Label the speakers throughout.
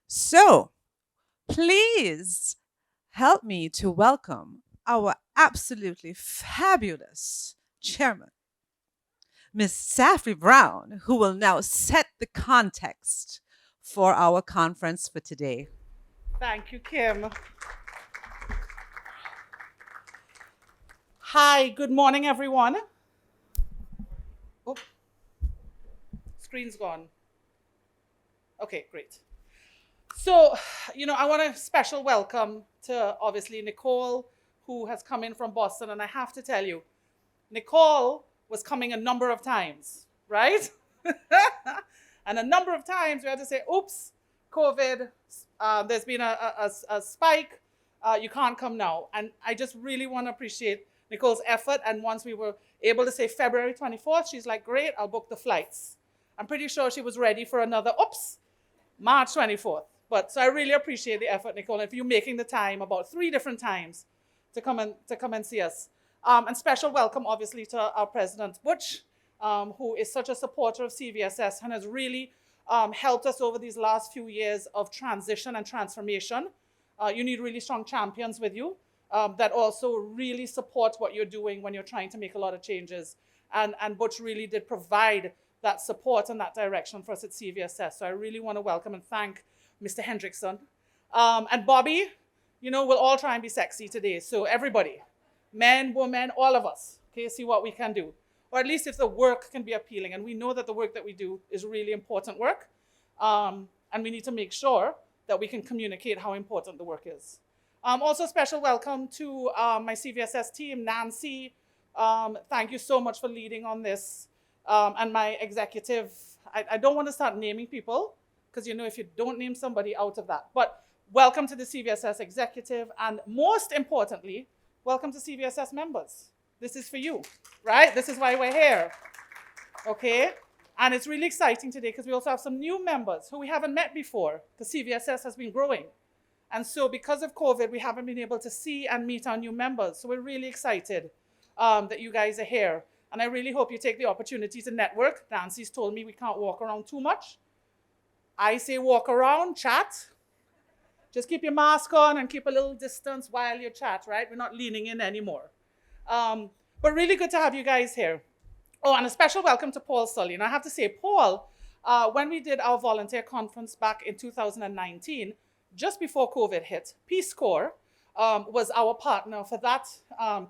Speaker 1: So, please help me to welcome our absolutely fabulous chairman, Miss Safri Brown, who will now set the context for our conference for today.
Speaker 2: Thank you, Kim. Hi, good morning, everyone. Oh, screen's gone. Okay, great. So, I want a special welcome to obviously Nicole, who has come in from Boston. And I have to tell you, Nicole was coming a number of times, right? And a number of times we had to say, oops, COVID, there's been a spike, you can't come now. And I just really want to appreciate Nicole's effort. And once we were able to say February 24th, she's like, great, I'll book the flights. I'm pretty sure she was ready for another, oops, March 24th. But so I really appreciate the effort, Nicole, and for you making the time about 3 different times to come and see us. And special welcome, obviously, to our president, Butch, who is such a supporter of CVSS and has really helped us over these last few years of transition and transformation. You need really strong champions with you that also really support what you're doing when you're trying to make a lot of changes. And Butch really did provide that support and that direction for us at CVSS. So I really want to welcome and thank Mr. Hendrickson. And Bobby, we'll all try and be sexy today. So everybody, men, women, all of us, okay, see what we can do. Or at least if the work can be appealing. And we know that the work that we do is really important work. And we need to make sure that we can communicate how important the work is. Also, special welcome to my CVSS team, Nancy. Thank you so much for leading on this. And my executive, I don't want to start naming people, because if you don't name somebody out of that. But welcome to the CVSS executive, and most importantly, welcome to CVSS members. This is for you, right? This is why we're here, okay? And it's really exciting today because we also have some new members who we haven't met before, because CVSS has been growing. And so because of COVID, we haven't been able to see and meet our new members. So we're really excited that you guys are here. And I really hope you take the opportunity to network. Nancy's told me we can't walk around too much. I say walk around, chat. Just keep your mask on and keep a little distance while you chat, right? We're not leaning in anymore. But really good to have you guys here. Oh, and a special welcome to Paul Sully. And I have to say, Paul, when we did our volunteer conference back in 2019, just before COVID hit, Peace Corps was our partner for that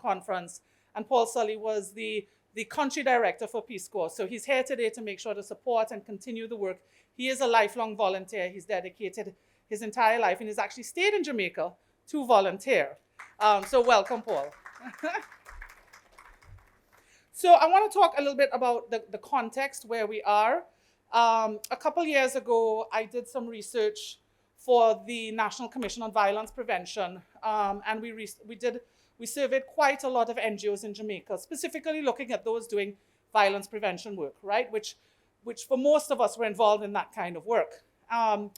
Speaker 2: conference. And Paul Sully was the country director for Peace Corps. So he's here today to make sure to support and continue the work. He is a lifelong volunteer. He's dedicated his entire life and he's actually stayed in Jamaica to volunteer. So welcome, Paul. So I want to talk a little bit about the context where we are. A couple years ago, I did some research for the National Commission on Violence Prevention, and we surveyed quite a lot of NGOs in Jamaica, specifically looking at those doing violence prevention work, right? Which for most of us were involved in that kind of work. And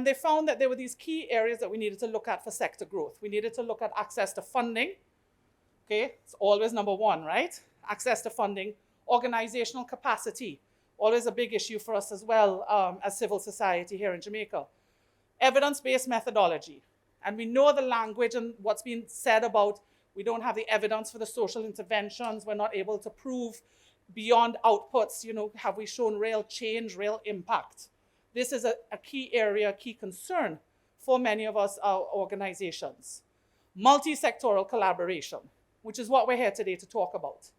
Speaker 2: they found that there were these key areas that we needed to look at for sector growth. We needed to look at access to funding. Okay, it's always number one, right? Access to funding, organizational capacity, always a big issue for us as well as civil society here in Jamaica. Evidence-based methodology. And we know the language and what's been said about we don't have the evidence for the social interventions. We're not able to prove beyond outputs, have we shown real change, real impact? This is a key area, a key concern for many of us, our organizations. Multi-sectoral collaboration, which is what we're here today to talk about.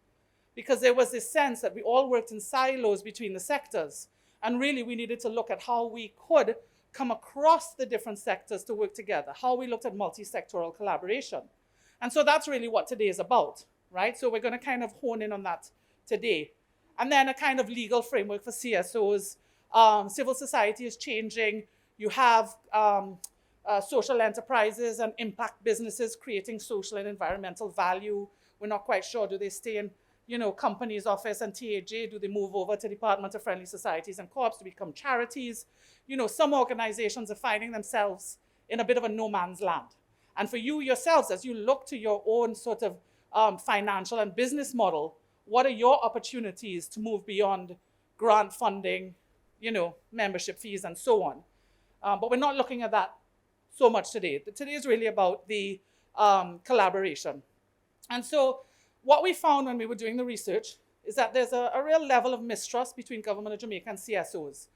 Speaker 2: Because there was this sense that we all worked in silos between the sectors. And really, we needed to look at how we could come across the different sectors to work together, how we looked at multi-sectoral collaboration. And so that's really what today is about, right? So we're going to kind of hone in on that today. And then a kind of legal framework for CSOs. Civil society is changing. You have social enterprises and impact businesses creating social and environmental value. We're not quite sure, do they stay in company's office and TAJ? Do they move over to Department of Friendly Societies and Co-ops to become charities? Some organizations are finding themselves in a bit of a no man's land. And for you yourselves, as you look to your own sort of financial and business model, what are your opportunities to move beyond grant funding, membership fees and so on? But we're not looking at that so much today. Today is really about the collaboration. And so what we found when we were doing the research is that there's a real level of mistrust between government of Jamaica and CSOs.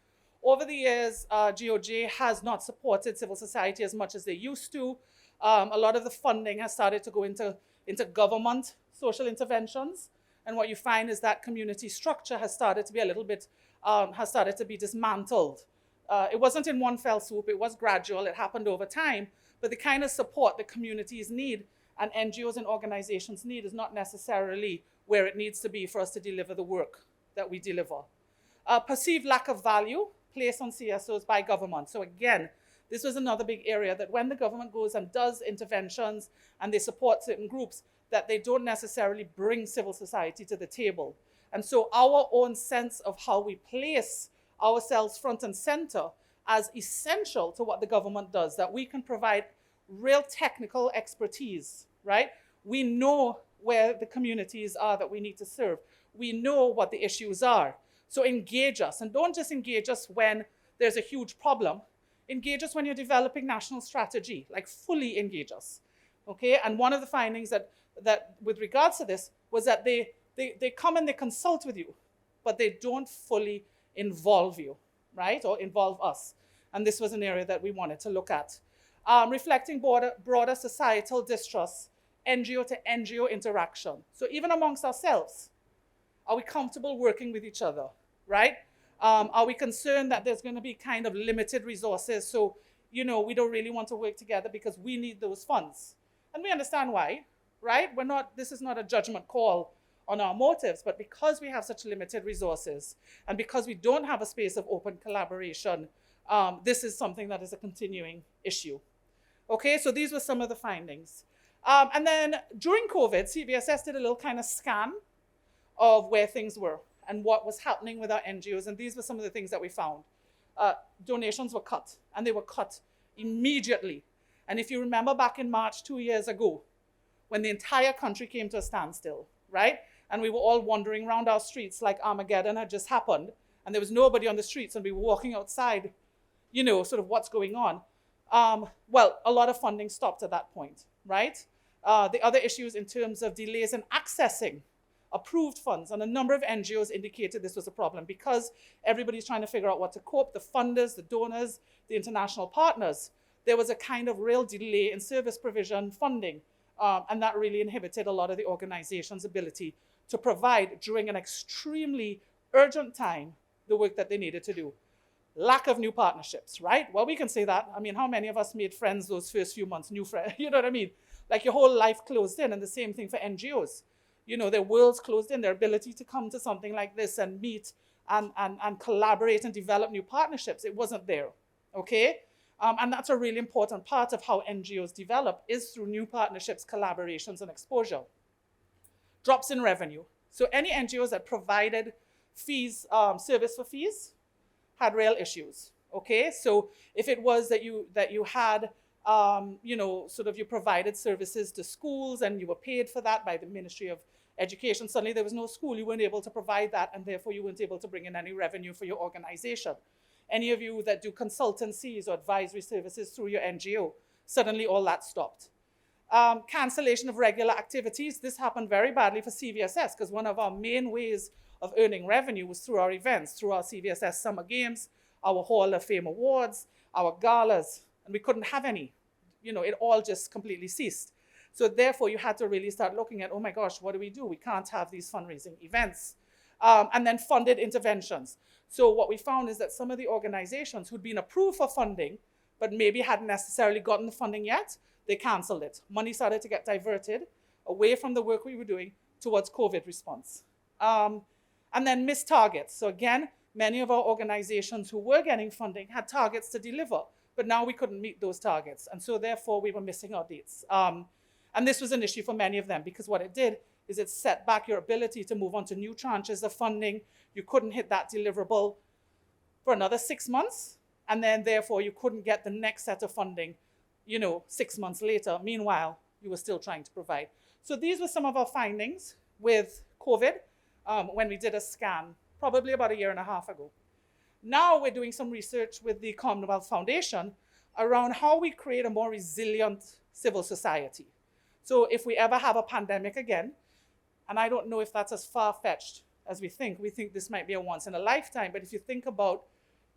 Speaker 2: Over the years, GOJ has not supported civil society as much as they used to. A lot of the funding has started to go into government social interventions. And what you find is that community structure has started to be a little bit, has started to be dismantled. It wasn't in one fell swoop, it was gradual, it happened over time, but the kind of support the communities need and NGOs and organizations need is not necessarily where it needs to be for us to deliver the work that we deliver. Perceived lack of value placed on CSOs by government. So again, this was another big area that when the government goes and does interventions and they support certain groups, that they don't necessarily bring civil society to the table. And so our own sense of how we place ourselves front and center as essential to what the government does, that we can provide real technical expertise, right? We know where the communities are that we need to serve. We know what the issues are. So engage us, and don't just engage us when there's a huge problem. Engage us when you're developing national strategy, like fully engage us, okay? And one of the findings that with regards to this was that they come and they consult with you, but they don't fully involve you, right? Or involve us. And this was an area that we wanted to look at. Reflecting broader societal distrust, NGO to NGO interaction. So even amongst ourselves, are we comfortable working with each other, right? Are we concerned that there's going to be kind of limited resources? So, we don't really want to work together because we need those funds. And we understand why, right? This is not a judgment call on our motives, but because we have such limited resources and because we don't have a space of open collaboration, this is something that is a continuing issue. Okay, so these were some of the findings. And then during COVID, CVSS did a little kind of scan of where things were and what was happening with our NGOs. And these were some of the things that we found. Donations were cut, and they were cut immediately. And if you remember back in March 2 years ago, when the entire country came to a standstill, right? And we were all wandering around our streets like Armageddon had just happened, and there was nobody on the streets, and we were walking outside, sort of what's going on. Well, a lot of funding stopped at that point, right? The other issues in terms of delays in accessing approved funds, and a number of NGOs indicated this was a problem because everybody's trying to figure out what to cope, the funders, the donors, the international partners. There was a kind of real delay in service provision funding, and that really inhibited a lot of the organization's ability to provide during an extremely urgent time the work that they needed to do. Lack of new partnerships, right? Well, we can say that. I mean, how many of us made friends those first few months, new friends, you know what I mean? Like your whole life closed in, and the same thing for NGOs. Their worlds closed in, their ability to come to something like this and meet and collaborate and develop new partnerships, it wasn't there, okay? And that's a really important part of how NGOs develop is through new partnerships, collaborations, and exposure. Drops in revenue. So any NGOs that provided fees, service for fees, had real issues, okay? So if it was that you had, you provided services to schools and you were paid for that by the Ministry of Education, suddenly there was no school, you weren't able to provide that, and therefore you weren't able to bring in any revenue for your organization. Any of you that do consultancies or advisory services through your NGO, suddenly all that stopped. Cancellation of regular activities. This happened very badly for CVSS because one of our main ways of earning revenue was through our events, through our CVSS Summer Games, our Hall of Fame Awards, our galas, and we couldn't have any. It all just completely ceased. So therefore, you had to really start looking at, oh my gosh, what do? We can't have these fundraising events. And then funded interventions. So what we found is that some of the organizations who'd been approved for funding, but maybe hadn't necessarily gotten the funding yet, they canceled it. Money started to get diverted away from the work we were doing towards COVID response. And then missed targets. So again, many of our organizations who were getting funding had targets to deliver, but now we couldn't meet those targets. And so therefore we were missing our dates. And this was an issue for many of them because what it did is it set back your ability to move on to new tranches of funding. You couldn't hit that deliverable for another 6 months. And then therefore you couldn't get the next set of funding, 6 months later. Meanwhile, you were still trying to provide. So these were some of our findings with COVID when we did a scan, probably about 1.5 years ago. Now we're doing some research with the Commonwealth Foundation around how we create a more resilient civil society. So if we ever have a pandemic again, and I don't know if that's as far-fetched as we think this might be a once in a lifetime, but if you think about,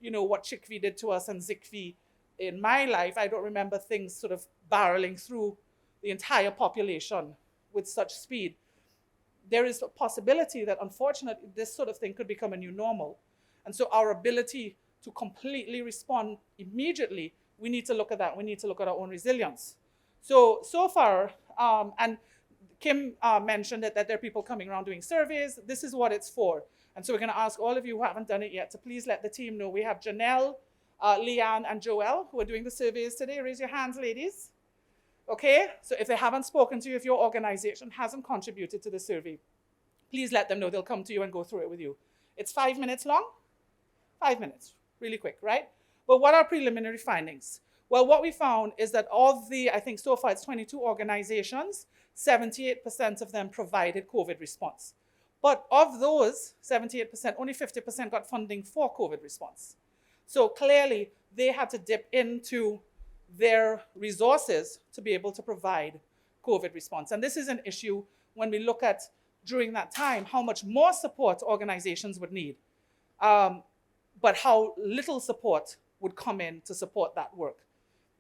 Speaker 2: what Chickpea did to us and Zikvi in my life, I don't remember things sort of barreling through the entire population with such speed. There is a possibility that unfortunately this sort of thing could become a new normal. And so our ability to completely respond immediately, we need to look at that. We need to look at our own resilience. So far, and Kim mentioned that there are people coming around doing surveys. This is what it's for. And so we're going to ask all of you who haven't done it yet to please let the team know. We have Janelle, Leanne, and Joelle who are doing the surveys today. Raise your hands, ladies. Okay, so if they haven't spoken to you, if your organization hasn't contributed to the survey, please let them know. They'll come to you and go through it with you. It's 5 minutes long. 5 minutes, really quick, right? But what are preliminary findings? Well, what we found is that of the, I think so far it's 22 organizations, 78% of them provided COVID response. But of those 78%, only 50% got funding for COVID response. So clearly, they had to dip into their resources to be able to provide COVID response. And this is an issue when we look at, during that time, how much more support organizations would need, but how little support would come in to support that work.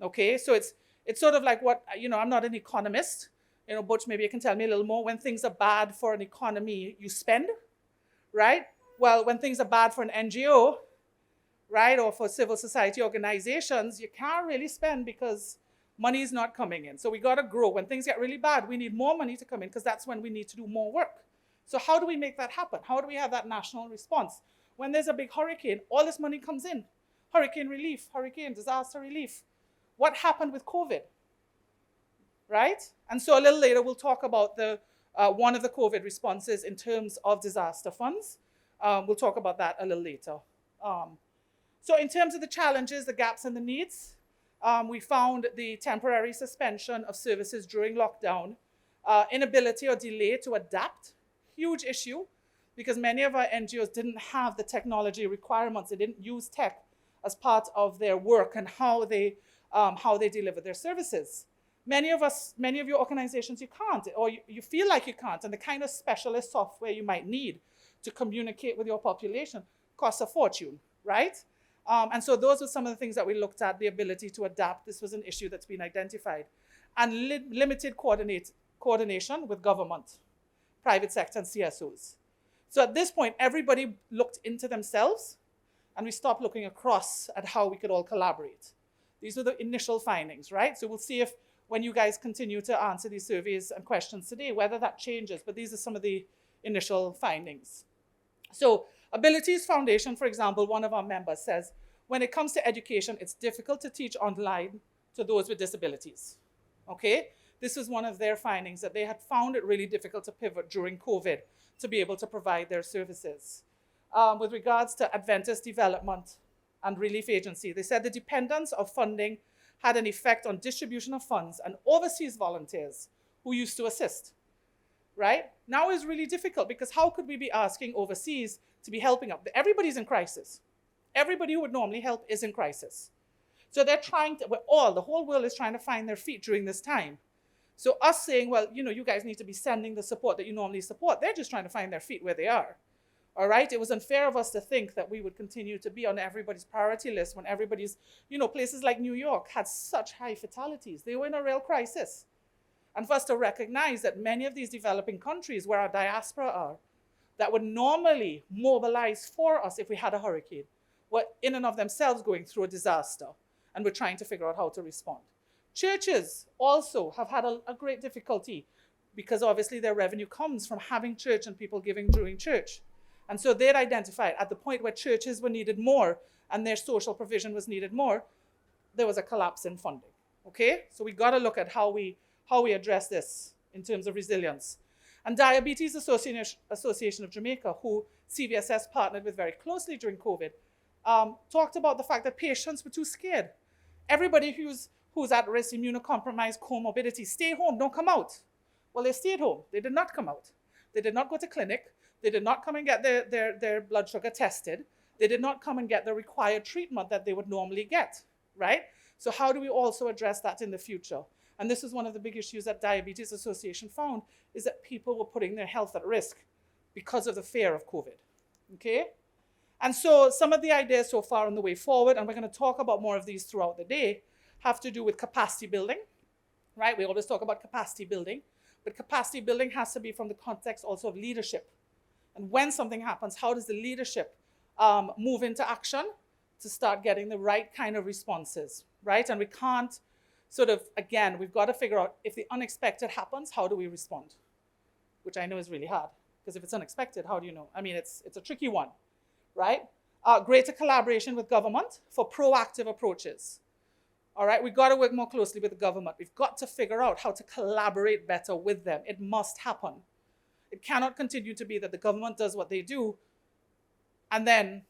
Speaker 2: Okay, so it's sort of like what, I'm not an economist. Butch, maybe you can tell me a little more. When things are bad for an economy, you spend, right? Well, when things are bad for an NGO, right, or for civil society organizations, you can't really spend because money is not coming in. So we got to grow. When things get really bad, we need more money to come in because that's when we need to do more work. So how do we make that happen? How do we have that national response? When there's a big hurricane, all this money comes in. Hurricane relief, hurricane disaster relief. What happened with COVID? Right? And so a little later, we'll talk about one of the COVID responses in terms of disaster funds. We'll talk about that a little later. So in terms of the challenges, the gaps and the needs, we found the temporary suspension of services during lockdown, inability or delay to adapt, huge issue, because many of our NGOs didn't have the technology requirements. They didn't use tech as part of their work and how they deliver their services. Many of your organizations, you can't, or you feel like you can't, and the kind of specialist software you might need to communicate with your population costs a fortune, right? And so those were some of the things that we looked at, the ability to adapt. This was an issue that's been identified. And limited coordination with government, private sector, and CSOs. So at this point, everybody looked into themselves, and we stopped looking across at how we could all collaborate. These were the initial findings, right? So we'll see if when you guys continue to answer these surveys and questions today, whether that changes, but these are some of the initial findings. So Abilities Foundation, for example, one of our members says, when it comes to education, it's difficult to teach online to those with disabilities, okay? This was one of their findings, that they had found it really difficult to pivot during COVID to be able to provide their services. With regards to Adventist Development and Relief Agency, they said the dependence of funding had an effect on distribution of funds and overseas volunteers who used to assist, right? Now is really difficult because how could we be asking overseas to be helping up? Everybody's in crisis. Everybody who would normally help is in crisis. So they're trying to, the whole world is trying to find their feet during this time. So us saying, well, you guys need to be sending the support that you normally support, they're just trying to find their feet where they are. All right, it was unfair of us to think that we would continue to be on everybody's priority list when everybody's, places like New York had such high fatalities. They were in a real crisis. And for us to recognize that many of these developing countries where our diaspora are, that would normally mobilize for us if we had a hurricane, were in and of themselves going through a disaster, and we're trying to figure out how to respond. Churches also have had a great difficulty because obviously their revenue comes from having church and people giving during church. And so they'd identified at the point where churches were needed more and their social provision was needed more, there was a collapse in funding, okay? So we gotta look at how we address this in terms of resilience. And Diabetes Association of Jamaica, who CVSS partnered with very closely during COVID, talked about the fact that patients were too scared. Everybody who's at risk, immunocompromised, comorbidity, stay home, don't come out. Well, they stayed home. They did not come out. They did not go to clinic. They did not come and get their blood sugar tested. They did not come and get the required treatment that they would normally get, right? So how do we also address that in the future? And this is one of the big issues that Diabetes Association found, is that people were putting their health at risk because of the fear of COVID, okay? And so some of the ideas so far on the way forward, and we're going to talk about more of these throughout the day, have to do with capacity building, right? We always talk about capacity building, but capacity building has to be from the context also of leadership. And when something happens, how does the leadership move into action to start getting the right kind of responses, right? And we can't sort of, again, we've got to figure out if the unexpected happens, how do we respond? Which I know is really hard, because if it's unexpected, how do you know? I mean, it's a tricky one, right? Greater collaboration with government for proactive approaches. All right, we've got to work more closely with the government. We've got to figure out how to collaborate better with them. It must happen. It cannot continue to be that the government does what they do, and then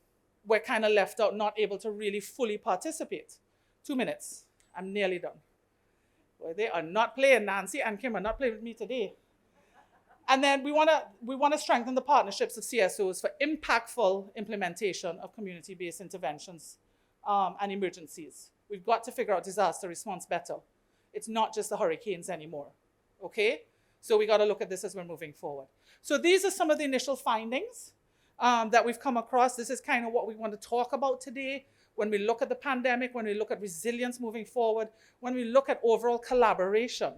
Speaker 2: we're kind of left out, not able to really fully participate. 2 minutes. I'm nearly done. Boy, they are not playing. Nancy and Kim are not playing with me today. And then we want to strengthen the partnerships of CSOs for impactful implementation of community-based interventions and emergencies. We've got to figure out disaster response better. It's not just the hurricanes anymore, okay? So we got to look at this as we're moving forward. So these are some of the initial findings that we've come across. This is kind of what we want to talk about today when we look at the pandemic, when we look at resilience moving forward, when we look at overall collaboration.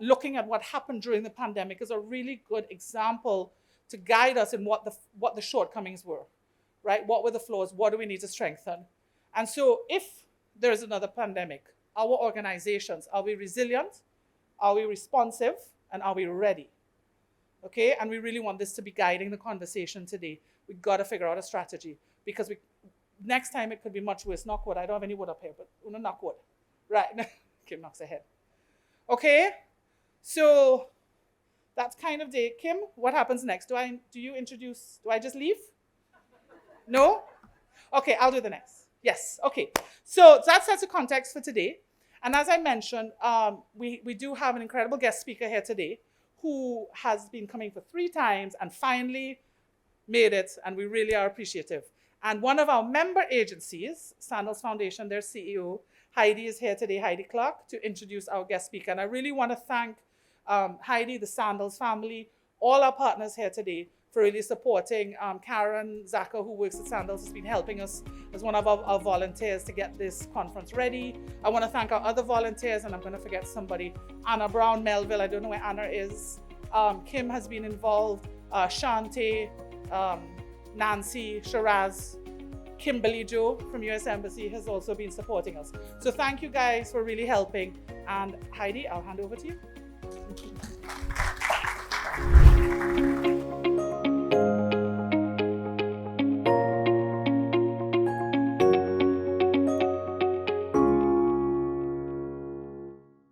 Speaker 2: Looking at what happened during the pandemic is a really good example to guide us in what the shortcomings were, right? What were the flaws? What do we need to strengthen? And so if there's another pandemic, our organizations, are we resilient? Are we responsive? And are we ready? Okay, and we really want this to be guiding the conversation today. We've got to figure out a strategy, because next time it could be much worse. Knock wood. I don't have any wood up here, but knock wood. Right, Kim knocks her head. Okay, so that's kind of day. Kim, what happens next? Do I just leave? No? Okay, I'll do the next. Yes, okay. So that sets the context for today. And as I mentioned, we do have an incredible guest speaker here today who has been coming for 3 times and finally made it, and we really are appreciative. And one of our member agencies, Sandals Foundation, their CEO, Heidi, is here today, Heidi Clark, to introduce our guest speaker. And I really want to thank Heidi, the Sandals family, all our partners here today for really supporting. Karen Zaka, who works at Sandals, has been helping us as one of our volunteers to get this conference ready. I want to thank our other volunteers, and I'm going to forget somebody. Anna Brown, Melville, I don't know where Anna is. Kim has been involved. Shante, Nancy, Shiraz, Kimberly Joe from US Embassy has also been supporting us. So thank you guys for really helping. And Heidi, I'll hand over to you.